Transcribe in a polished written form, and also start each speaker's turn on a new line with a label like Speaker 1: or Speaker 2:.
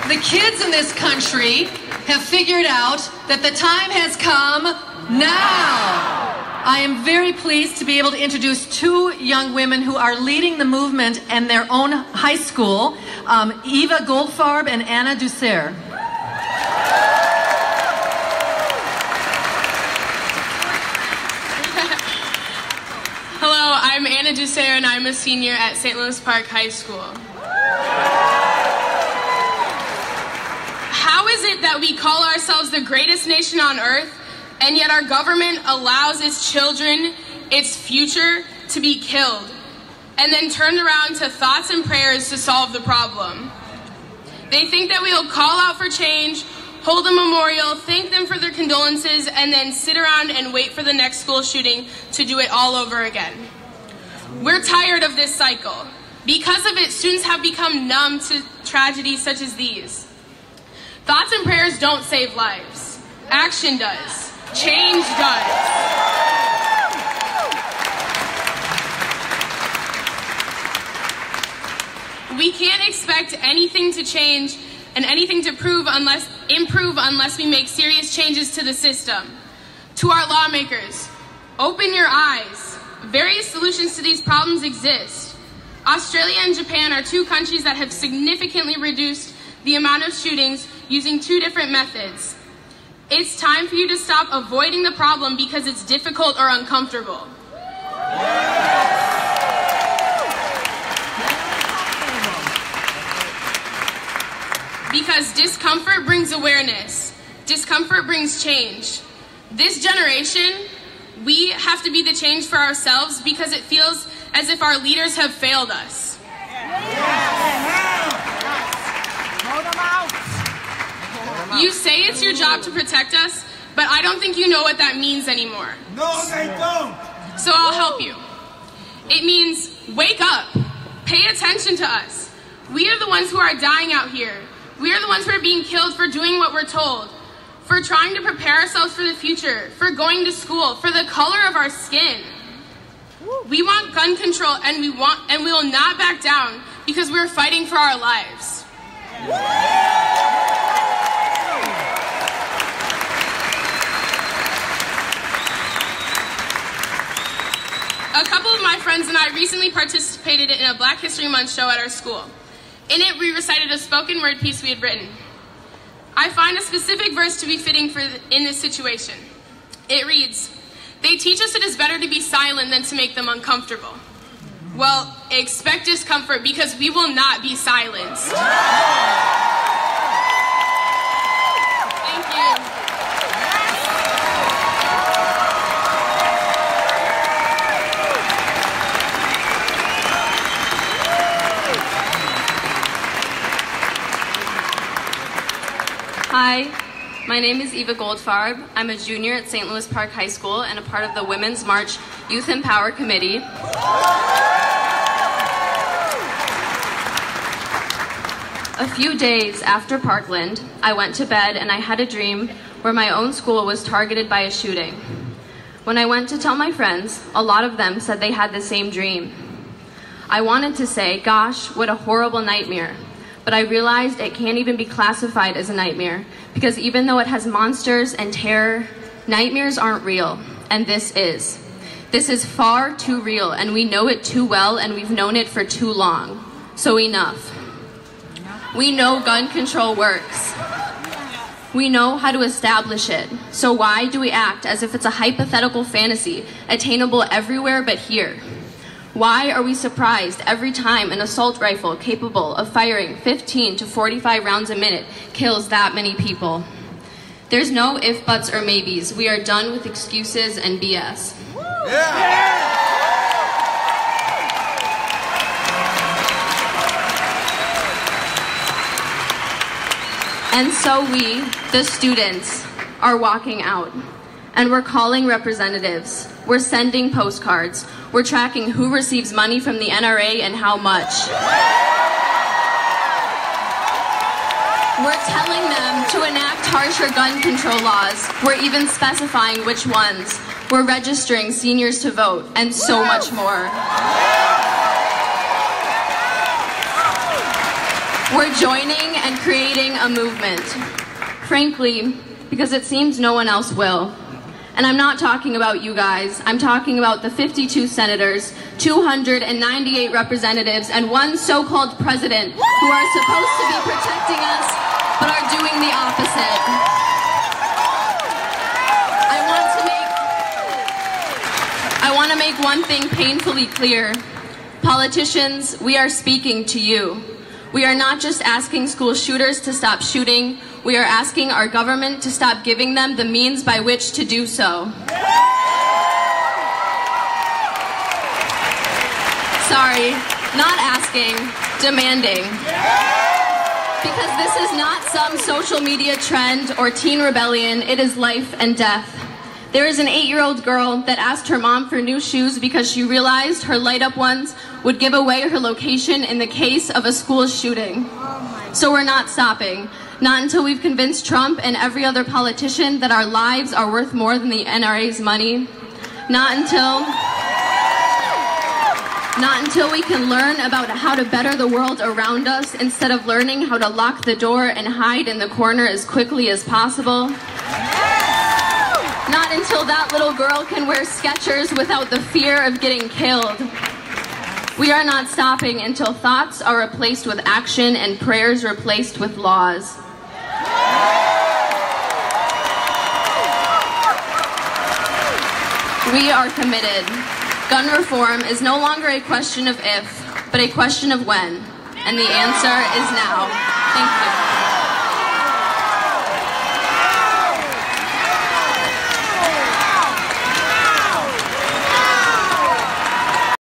Speaker 1: The kids in this country have figured out that the time has come now. I am very pleased to be able to introduce two young women who are leading the movement in their own high school, Eva Goldfarb and Anna Dussert.
Speaker 2: Hello, I'm Anna Dussert and I'm a senior at St. Louis Park High School. How is it that we call ourselves the greatest nation on earth, and yet our government allows its children, its future, to be killed, and then turned around to thoughts and prayers to solve the problem? They think that we will call out for change, hold a memorial, thank them for their condolences, and then sit around and wait for the next school shooting to do it all over again. We're tired of this cycle. Because of it, students have become numb to tragedies such as these. Thoughts and prayers don't save lives. Action does. Change does. We can't expect anything to change and anything to improve unless we make serious changes to the system. To our lawmakers, open your eyes. Various solutions to these problems exist. Australia and Japan are two countries that have significantly reduced the amount of shootings using two different methods. It's time for you to stop avoiding the problem because it's difficult or uncomfortable. Because discomfort brings awareness. Discomfort brings change. This generation, we have to be the change for ourselves because it feels as if our leaders have failed us. You say it's your job to protect us, but I don't think you know what that means anymore.
Speaker 3: No, they don't.
Speaker 2: So I'll help you. It means wake up. Pay attention to us. We are the ones who are dying out here. We are the ones who are being killed for doing what we're told, for trying to prepare ourselves for the future, for going to school, for the color of our skin. We want gun control, and we will not back down because we're fighting for our lives. A couple of my friends and I recently participated in a Black History Month show at our school. In it, we recited a spoken word piece we had written. I find a specific verse to be fitting in this situation. It reads, "They teach us it is better to be silent than to make them uncomfortable." Well, expect discomfort because we will not be silenced. Thank you.
Speaker 4: Hi, my name is Eva Goldfarb. I'm a junior at St. Louis Park High School and a part of the Women's March Youth Empower Committee. A few days after Parkland, I went to bed and I had a dream where my own school was targeted by a shooting. When I went to tell my friends, a lot of them said they had the same dream. I wanted to say, gosh, what a horrible nightmare. But I realized it can't even be classified as a nightmare because even though it has monsters and terror, nightmares aren't real, and this is. This is far too real, and we know it too well, and we've known it for too long. So enough. We know gun control works. We know how to establish it. So why do we act as if it's a hypothetical fantasy, attainable everywhere but here? Why are we surprised every time an assault rifle capable of firing 15 to 45 rounds a minute kills that many people? There's no if, buts, or maybes. We are done with excuses and BS. Yeah. And so we, the students, are walking out. And we're calling representatives. We're sending postcards. We're tracking who receives money from the NRA and how much. We're telling them to enact harsher gun control laws. We're even specifying which ones. We're registering seniors to vote, and so much more. We're joining and creating a movement. Frankly, because it seems no one else will. And I'm not talking about you guys. I'm talking about the 52 senators, 298 representatives, and one so-called president who are supposed to be protecting us, but are doing the opposite. I want to make one thing painfully clear. Politicians, we are speaking to you. We are not just asking school shooters to stop shooting. We are asking our government to stop giving them the means by which to do so. Sorry, not asking, demanding. Because this is not some social media trend or teen rebellion, it is life and death. There is an 8-year-old girl that asked her mom for new shoes because she realized her light-up ones would give away her location in the case of a school shooting. So we're not stopping. Not until we've convinced Trump and every other politician that our lives are worth more than the NRA's money. Not until we can learn about how to better the world around us instead of learning how to lock the door and hide in the corner as quickly as possible. Not until that little girl can wear Skechers without the fear of getting killed. We are not stopping until thoughts are replaced with action and prayers replaced with laws. We are committed. Gun reform is no longer a question of if, but a question of when. And the answer is now. Thank you.